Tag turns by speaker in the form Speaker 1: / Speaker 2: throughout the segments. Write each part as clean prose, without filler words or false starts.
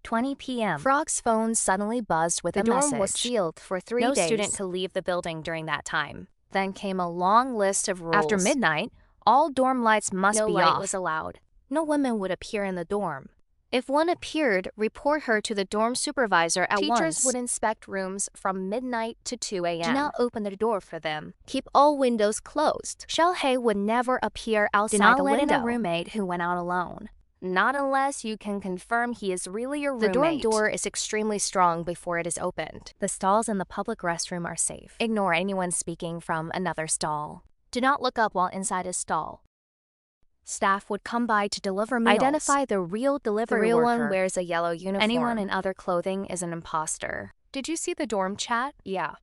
Speaker 1: 8:20 p.m. Frog's phone suddenly buzzed with a message.
Speaker 2: The dorm was sealed for 3 days.
Speaker 1: No student could leave the building during that time. Then came a long list of rules. After midnight, all dorm lights must be off. No light was allowed. No women would appear in the dorm. If one appeared, report her to the dorm supervisor at once. Teachers would inspect rooms from midnight to 2 a.m. Do not open the door for them. Keep all windows closed. Xiaohei would never appear outside the window. Do not let in a roommate who went out alone. Not unless you can confirm he is really your roommate. The dorm door is extremely strong before it is opened. The stalls in the public restroom are safe. Ignore anyone speaking from another stall. Do not look up while inside a stall. Staff would come by to deliver meals. Identify the real delivery worker. The real one wears a yellow uniform. Anyone in other clothing is an imposter. Did you see the dorm chat? Yeah.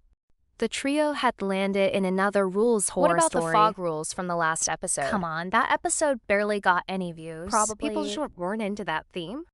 Speaker 1: The trio had landed in another rules horror story. What about the fog rules from the last episode? Come on, that episode barely got any views. Probably people just weren't into that theme.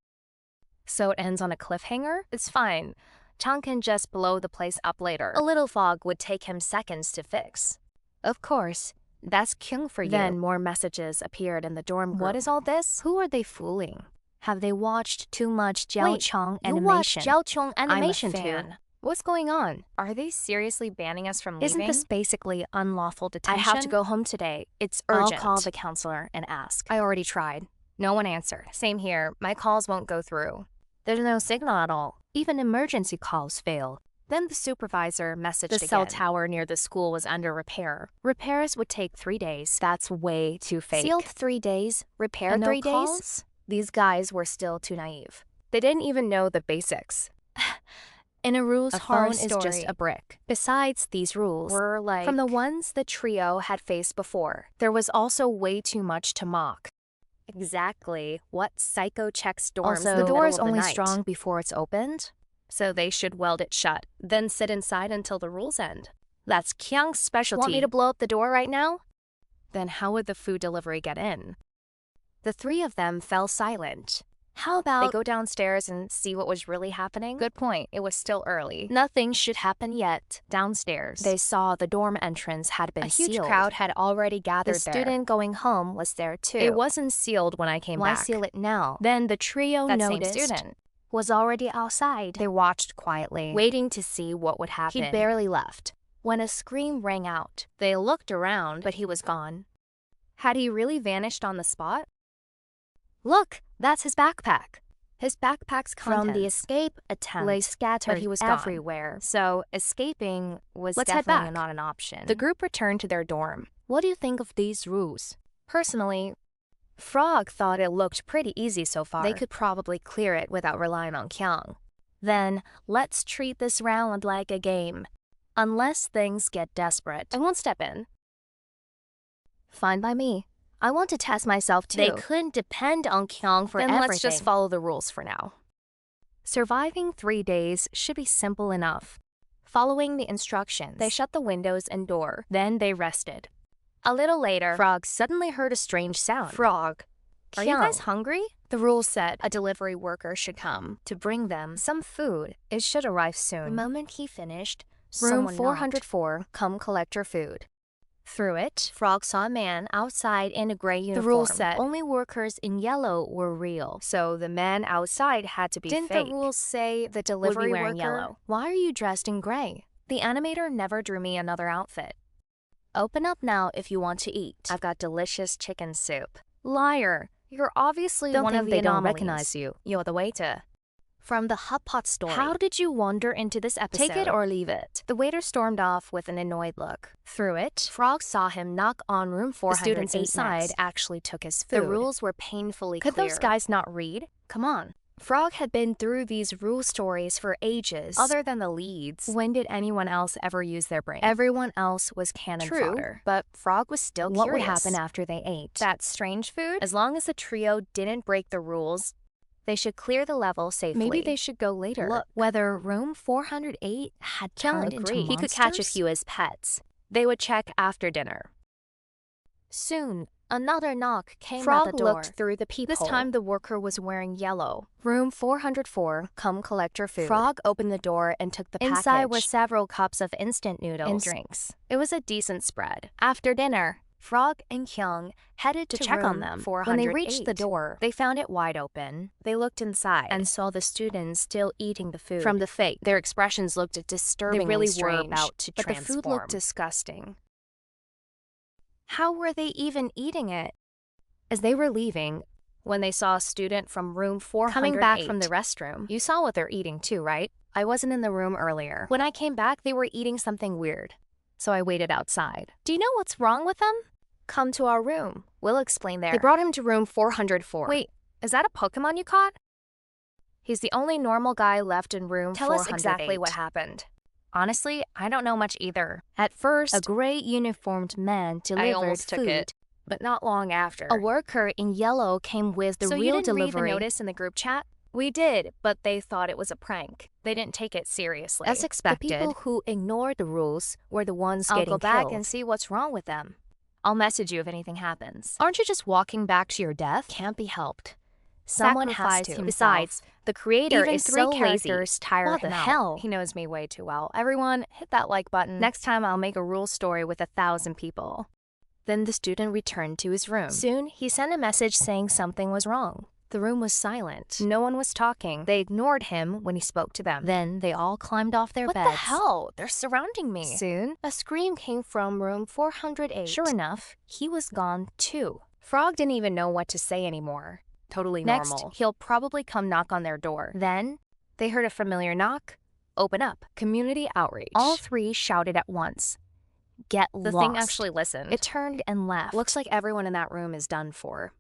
Speaker 1: So it ends on a cliffhanger? It's fine. Chang can just blow the place up later. A little fog would take him seconds to fix. Of course. That's Kyung for you. Then more messages appeared in the dorm group. What is all this? Who are they fooling? Have they watched too much Jiao Chong animation? You watched Jiao Chong animation too. What's going on? Are they seriously banning us from leaving? Isn't this basically unlawful detention? I have to go home today. It's urgent. I'll call the counselor and ask. I already tried. No one answered. Same here. My calls won't go through. There's no signal at all. Even emergency calls fail. Then the supervisor messaged again. The cell tower near the school was under repair. Repairs would take 3 days. That's way too fake. Sealed 3 days, repair 3 days? These guys were still too naive. They didn't even know the basics. In a rules horror story, is just a brick. Besides, these rules were like from the ones the trio had faced before. There was also way too much to mock. Exactly. What psycho checks dorms also, the door is only strong before it's opened? So they should weld it shut, then sit inside until the rules end. That's Kyung's specialty. Want me to blow up the door right now? Then how would the food delivery get in? The three of them fell silent. How about they go downstairs and see what was really happening? Good point. It was still early. Nothing should happen yet. Downstairs, they saw the dorm entrance had been sealed. A huge crowd had already gathered there. The student going home was there too. It wasn't sealed when I came back. Why seal it now? Then the trio noticed same student was already outside. They watched quietly, waiting to see what would happen. He barely left when a scream rang out. They looked around, but he was gone. Had he really vanished on the spot? Look, that's his backpack. His backpack's contents from the escape attempt lay scattered, but he was everywhere. So escaping was definitely not an option. The group returned to their dorm. What do you think of these rules? Personally, Frog thought it looked pretty easy so far. They could probably clear it without relying on Kyung. Then, let's treat this round like a game. Unless things get desperate. I won't step in. Fine by me. I want to test myself too. They couldn't depend on Kyung for everything. Then let's just follow the rules for now. Surviving 3 days should be simple enough. Following the instructions, they shut the windows and door. Then they rested. A little later, Frog suddenly heard a strange sound. Frog, are you guys hungry? The rules said a delivery worker should come to bring them some food. It should arrive soon. The moment he finished, Room 404, come collect your food. Through it, Frog saw a man outside in a gray uniform. The rules said only workers in yellow were real, so the man outside had to be fake. Didn't the rules say the delivery worker? Yellow. Why are you dressed in gray? The animator never drew me another outfit. Open up now if you want to eat. I've got delicious chicken soup. Liar, you're obviously one of the anomalies. Don't recognize you. You're the waiter. From the hot pot story. How did you wander into this episode? Take it or leave it. The waiter stormed off with an annoyed look. Through it, Frog saw him knock on room 408. The students inside actually took his food. The rules were painfully clear. Could those guys not read? Come on. Frog had been through these rule stories for ages. Other than the leads, when did anyone else ever use their brain? Everyone else was cannon fodder. But Frog was still curious. What would happen after they ate? That strange food? As long as the trio didn't break the rules, they should clear the level safely. Maybe they should go later. Look, whether room 408 had turned into monsters? He could catch a few as pets. They would check after dinner. Soon, another knock came at the door. Frog looked through the peephole. This time the worker was wearing yellow. Room 404, come collect your food. Frog opened the door and took the package. Inside were several cups of instant noodles and drinks. It was a decent spread. After dinner, Frog and Kyung headed to check on them. When they reached the door, they found it wide open. They looked inside and saw the students still eating the food. From the fake, their expressions looked disturbingly
Speaker 2: They really
Speaker 1: strange,
Speaker 2: were about to
Speaker 1: but
Speaker 2: transform.
Speaker 1: the food looked disgusting. How were they even eating it? As they were leaving, when they saw a student from room 408 coming back from the restroom, you saw what they're eating too, right? I wasn't in the room earlier. When I came back, they were eating something weird, so I waited outside. Do you know what's wrong with them? Come to our room. We'll explain there. They brought him to room 404. Wait, is that a Pokemon you caught? He's the only normal guy left in room 408. Tell us exactly what happened. Honestly, I don't know much either. At first, a gray uniformed man delivered food. But not long after, a worker in yellow came with the real delivery. So you didn't read the notice in the group chat? We did, but they thought it was a prank. They didn't take it seriously. As expected, the people who ignored the rules were the ones getting killed. I'll go back and see what's wrong with them. I'll message you if anything happens. Aren't you just walking back to your death? Can't be helped. Someone has to. Besides, the creator is so lazy. What the hell? He knows me way too well. Everyone, hit that like button. Next time I'll make a rule story with 1,000 people. Then the student returned to his room. Soon, he sent a message saying something was wrong. The room was silent. No one was talking. They ignored him when he spoke to them. Then they all climbed off their beds. What the hell? They're surrounding me. Soon, a scream came from room 408. Sure enough, he was gone too. Frog didn't even know what to say anymore. Totally normal. Next, he'll probably come knock on their door. Then, they heard a familiar knock. Open up. Community outreach. All three shouted at once. Get lost. The thing actually listened. It turned and left. Looks like everyone in that room is done for.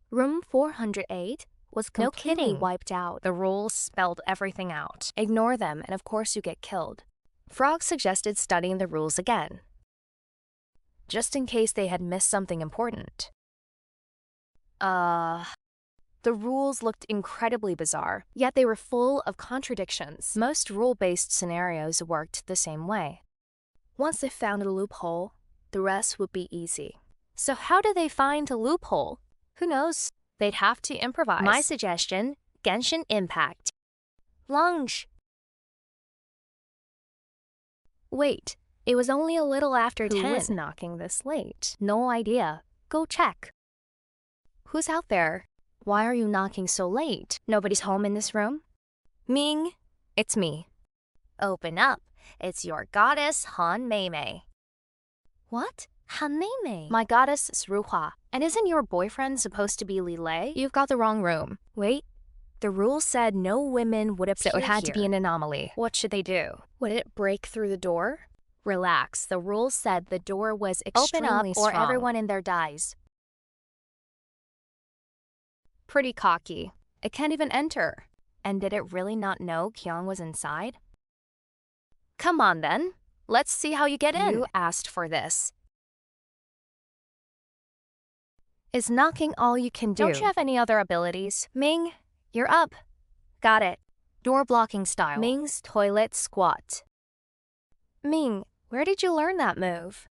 Speaker 1: Room 408 was completely wiped out. The rules spelled everything out. Ignore them, and of course you get killed. Frog suggested studying the rules again, just in case they had missed something important. The rules looked incredibly bizarre, yet they were full of contradictions. Most rule-based scenarios worked the same way. Once they found a loophole, the rest would be easy. So how do they find a loophole? Who knows? They'd have to improvise. My suggestion, Genshin Impact. Lunge. Wait, it was only a little after 10. Who was knocking this late? No idea. Go check. Who's out there? Why are you knocking so late? Nobody's home in this room? Ming, it's me. Open up. It's your goddess, Han Meimei. What? Han Meimei? My goddess is Ruhua. And isn't your boyfriend supposed to be Li Lei? You've got the wrong room. Wait, the rules said no women would appear. So it had to be an anomaly. What should they do? Would it break through the door? Relax, the rules said the door was extremely strong. Open up or everyone in there dies. Pretty cocky. It can't even enter. And did it really not know Kyung was inside? Come on then. Let's see how you get in. You asked for this. Is knocking all you can do? Don't you have any other abilities? Ming, you're up. Got it. Door blocking style. Ming's toilet squat. Ming, where did you learn that move?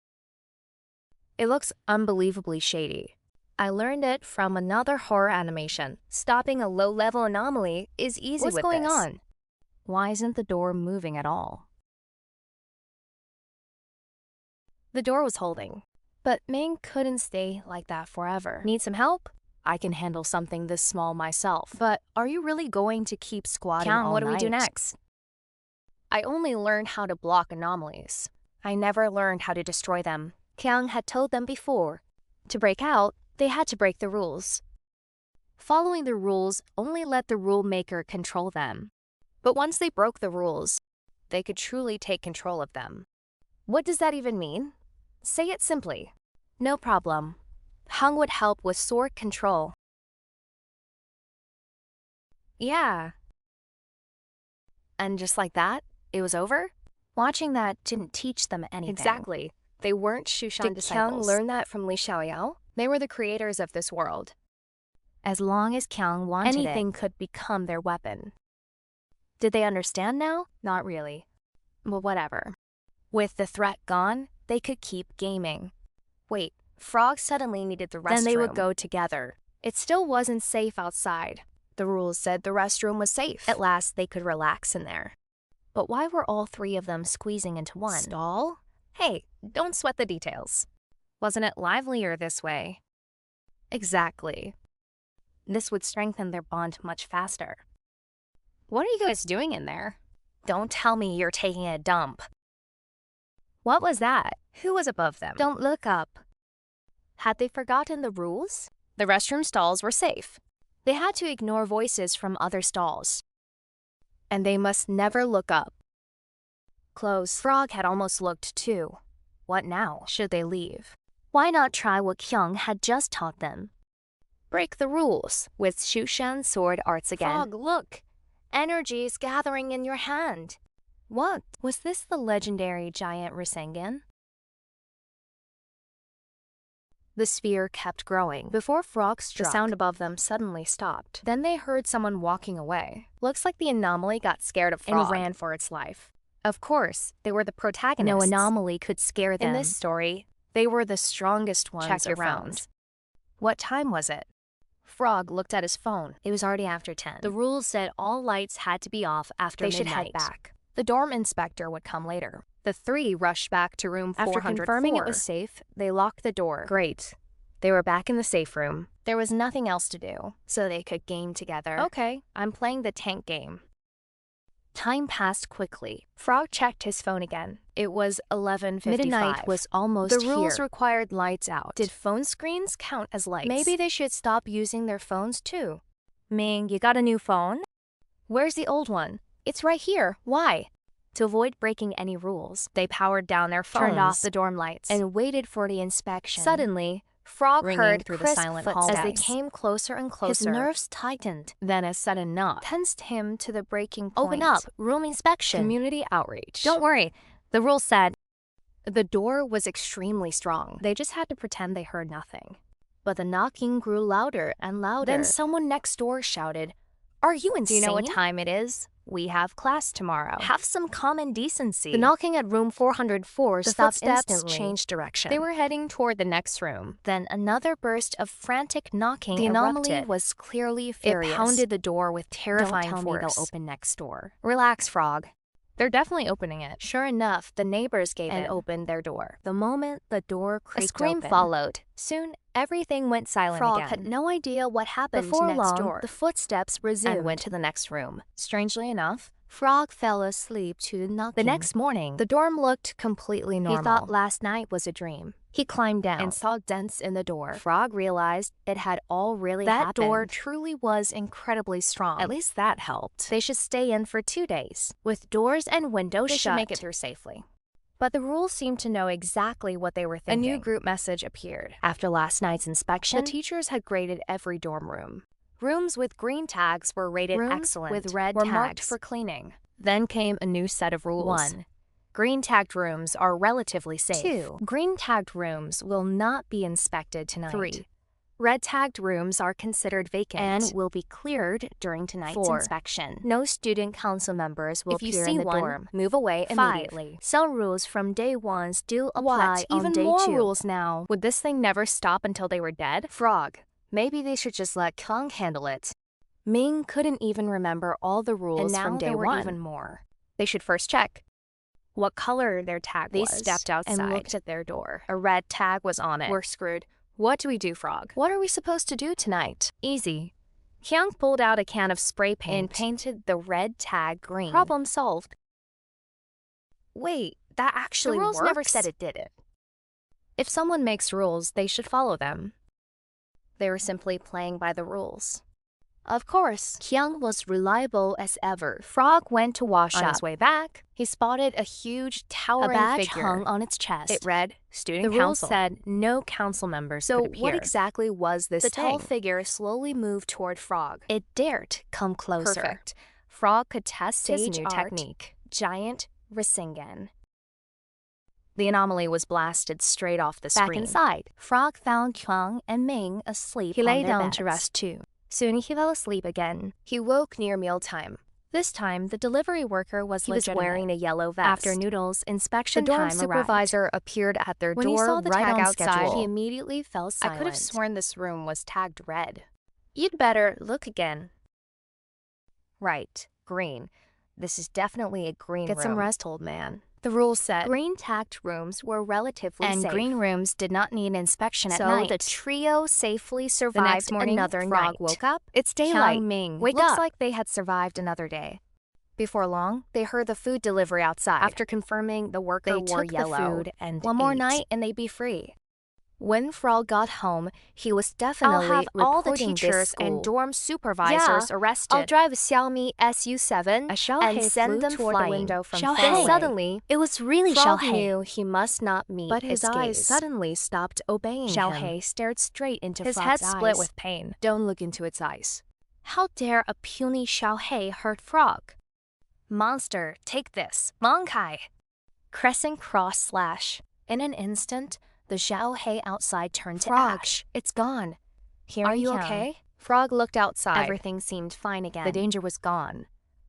Speaker 1: It looks unbelievably shady. I learned it from another horror animation. Stopping a low-level anomaly is easy with this. What's going on? Why isn't the door moving at all? The door was holding. But Ming couldn't stay like that forever. Need some help? I can handle something this small myself. But are you really going to keep squatting all night? What do we do next? I only learned how to block anomalies. I never learned how to destroy them. Kyung had told them before. To break out, they had to break the rules. Following the rules only let the rule maker control them. But once they broke the rules, they could truly take control of them. What does that even mean? Say it simply. No problem. Hung would help with sword control. Yeah. And just like that, it was over? Watching that didn't teach them anything. Exactly. They weren't Shushan disciples. Did Kyung learn that from Li Xiaoyao? They were the creators of this world. As long as Kyung wanted anything could become their weapon. Did they understand now? Not really. Well, whatever. With the threat gone, they could keep gaming. Wait, Frog suddenly needed the restroom. Then they would go together. It still wasn't safe outside. The rules said the restroom was safe. At last, they could relax in there. But why were all three of them squeezing into one? Stall? Hey, don't sweat the details. Wasn't it livelier this way? Exactly. This would strengthen their bond much faster. What are you guys doing in there? Don't tell me you're taking a dump. What was that? Who was above them? Don't look up. Had they forgotten the rules? The restroom stalls were safe. They had to ignore voices from other stalls. And they must never look up. Close. Frog had almost looked too. What now? Should they leave? Why not try what Kyung had just taught them? Break the rules with Shushan sword arts again. Frog, look! Energy is gathering in your hand. What? Was this the legendary giant Rasengan? The sphere kept growing. Before Frog struck, the sound above them suddenly stopped. Then they heard someone walking away. Looks like the anomaly got scared of Frog and ran for its life. Of course, they were the protagonists. No anomaly could scare them. In this story, they were the strongest ones around. Check your phones. What time was it? Frog looked at his phone. It was already after 10. The rules said all lights had to be off after midnight. They should head back. The dorm inspector would come later. The three rushed back to room 404. After confirming it was safe, they locked the door. Great. They were back in the safe room. There was nothing else to do, so they could game together. Okay, I'm playing the tank game. Time passed quickly. Frog checked his phone again. It was 11:55. Midnight was almost here. The rules required lights out. Did phone screens count as lights? Maybe they should stop using their phones too. Ming, you got a new phone? Where's the old one? It's right here. Why? To avoid breaking any rules, they powered down their phones, turned off the dorm lights, and waited for the inspection. Suddenly, Frog heard through the silent footsteps. As they came closer and closer, his nerves tightened. Then a sudden knock tensed him to the breaking point. Open up, room inspection. Community outreach. Don't worry, the rule said. The door was extremely strong. They just had to pretend they heard nothing. But the knocking grew louder and louder. Then someone next door shouted, "Are you insane? Do you know what time it is? We have class tomorrow. Have some common decency." The knocking at room 404 stopped instantly. Changed direction. They were heading toward the next room. Then another burst of frantic knocking erupted. The anomaly was clearly furious. It pounded the door with terrifying force. Don't tell me they'll open next door. Relax, Frog. They're definitely opening it. Sure enough, the neighbors gave in and opened their door. The moment the door creaked open, a scream followed. Soon, everything went silent again. Frog had no idea what happened next door. The footsteps resumed and went to the next room. Strangely enough, Frog fell asleep to the knocking. The next morning, the dorm looked completely normal. He thought last night was a dream. He climbed down and saw dents in the door. Frog realized it had all really happened. That door truly was incredibly strong. At least that helped. They should stay in for 2 days. With doors and windows shut, they should make it through safely. But the rules seemed to know exactly what they were thinking. A new group message appeared. After last night's inspection, the teachers had graded every dorm room. Rooms with green tags were rated excellent. With red tags were marked for cleaning. Then came a new set of rules. 1. Green-tagged rooms are relatively safe. 2. Green-tagged rooms will not be inspected tonight. 3. Red-tagged rooms are considered vacant and will be cleared during tonight's inspection. No student council members will appear in the dorm. Move away immediately. 5. Some rules from day 1 still apply on day 2. Even more rules now. Would this thing never stop until they were dead? Frog. Maybe they should just let Kyung handle it. Ming couldn't even remember all the rules from day 1. And now there were even more. They should first check what color their tag was. They stepped outside and looked at their door. A red tag was on it. We're screwed. What do we do, Frog? What are we supposed to do tonight? Easy. Kyung pulled out a can of spray paint and painted the red tag green. Problem solved. Wait, that actually works? The rules never said it did it. If someone makes rules, they should follow them. They were simply playing by the rules. Of course, Kyung was reliable as ever. Frog went to wash up. On his way back, he spotted a huge towering badge figure hung on its chest. It read, Student Council. The rules said no council members could appear. So what exactly was this thing? The tall figure slowly moved toward Frog. It dared come closer. Perfect. Frog could test his new technique. Giant Rasengan. The anomaly was blasted straight off the screen. Back inside, Frog found Kyung and Ming asleep. He lay down to rest too. Soon he fell asleep again. He woke near mealtime. This time, the delivery worker was legitimate. He was wearing a yellow vest. After Noodle's inspection time arrived, the dorm supervisor appeared at their door right on schedule. When he saw the tag outside, he immediately fell silent. I could have sworn this room was tagged red. You'd better look again. Right, green. This is definitely a green room. Get some rest, old man. The rules said
Speaker 2: green-tacked rooms were relatively safe.
Speaker 1: and green rooms did not need inspection at
Speaker 2: So
Speaker 1: night.
Speaker 2: the trio safely survived.
Speaker 1: The next morning,
Speaker 2: another
Speaker 1: Frog
Speaker 2: night.
Speaker 1: woke up.
Speaker 2: It's daylight.
Speaker 1: Ming,
Speaker 2: Wake
Speaker 1: looks
Speaker 2: up.
Speaker 1: like they had survived another day. Before long, they heard the food delivery outside.
Speaker 2: After confirming the worker
Speaker 1: they
Speaker 2: wore
Speaker 1: took
Speaker 2: yellow.
Speaker 1: the food and
Speaker 2: One more
Speaker 1: ate.
Speaker 2: night and they'd be free. When Frog got home, he was definitely
Speaker 1: I'll have all the
Speaker 2: reporting
Speaker 1: teachers
Speaker 2: this
Speaker 1: and
Speaker 2: school.
Speaker 1: dorm supervisors arrested.
Speaker 2: I'll drive a Xiaomi SU7 and send them
Speaker 1: toward
Speaker 2: flying.
Speaker 1: the window from
Speaker 2: Xiao
Speaker 1: far
Speaker 2: Hei.
Speaker 1: away.
Speaker 2: Suddenly, it was really
Speaker 1: Frog
Speaker 2: Xiao Hei.
Speaker 1: knew he must not meet
Speaker 2: But his eyes
Speaker 1: gaze.
Speaker 2: suddenly stopped obeying
Speaker 1: Xiao
Speaker 2: him.
Speaker 1: Hei stared straight into
Speaker 2: His
Speaker 1: Frog's
Speaker 2: head split
Speaker 1: eyes.
Speaker 2: with pain.
Speaker 1: Don't look into its eyes.
Speaker 2: How dare a puny Xiao Hei hurt Frog?
Speaker 1: Monster, take this. Monkai.
Speaker 2: Crescent cross slash.
Speaker 1: In an instant, the Xiao Hei outside turned to
Speaker 2: Frog,
Speaker 1: ash.
Speaker 2: it's gone.
Speaker 1: Hearing
Speaker 2: Are you
Speaker 1: him,
Speaker 2: okay?
Speaker 1: Frog looked outside.
Speaker 2: Everything seemed fine again.
Speaker 1: The danger was gone.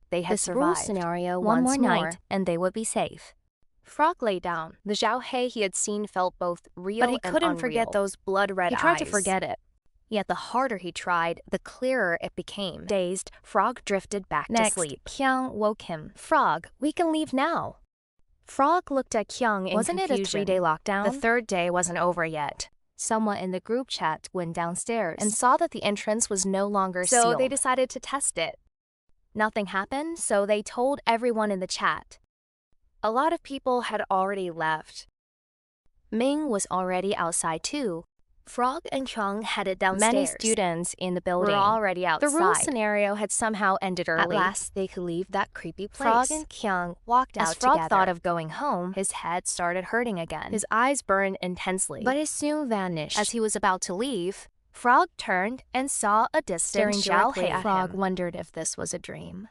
Speaker 1: They had
Speaker 2: This rule
Speaker 1: survived.
Speaker 2: scenario
Speaker 1: One
Speaker 2: once
Speaker 1: more
Speaker 2: more,
Speaker 1: night, and they would be safe.
Speaker 2: Frog lay down. The Xiao Hei he had seen felt both real
Speaker 1: But he
Speaker 2: and
Speaker 1: couldn't
Speaker 2: unreal.
Speaker 1: forget those blood-red eyes.
Speaker 2: He tried to forget it.
Speaker 1: Yet the harder he tried, the clearer it became. Dazed, Frog drifted back
Speaker 2: Next,
Speaker 1: to sleep.
Speaker 2: Kyung woke him.
Speaker 1: Frog, we can leave now.
Speaker 2: Frog looked at Kyung in
Speaker 1: Wasn't
Speaker 2: confusion.
Speaker 1: it a 3-day lockdown?
Speaker 2: The third day wasn't over yet. Someone in the group chat went downstairs and saw that the entrance was no longer
Speaker 1: So
Speaker 2: sealed.
Speaker 1: they decided to test it.
Speaker 2: Nothing happened, so they told everyone in the chat. A lot of people had already left. Ming was already outside too. Frog and Kyung headed downstairs.
Speaker 1: Many students in the building
Speaker 2: were already outside.
Speaker 1: The rule scenario had somehow ended early.
Speaker 2: At last, they could leave that creepy place.
Speaker 1: Frog and Kyung walked
Speaker 2: As
Speaker 1: out
Speaker 2: Frog
Speaker 1: together.
Speaker 2: thought of going home,
Speaker 1: His head started hurting again.
Speaker 2: his eyes burned intensely.
Speaker 1: But it soon vanished.
Speaker 2: as he was about to leave, Frog turned and saw a distant
Speaker 1: Staring
Speaker 2: Xiao
Speaker 1: directly
Speaker 2: Hei.
Speaker 1: at
Speaker 2: Frog
Speaker 1: him.
Speaker 2: wondered if this was a dream.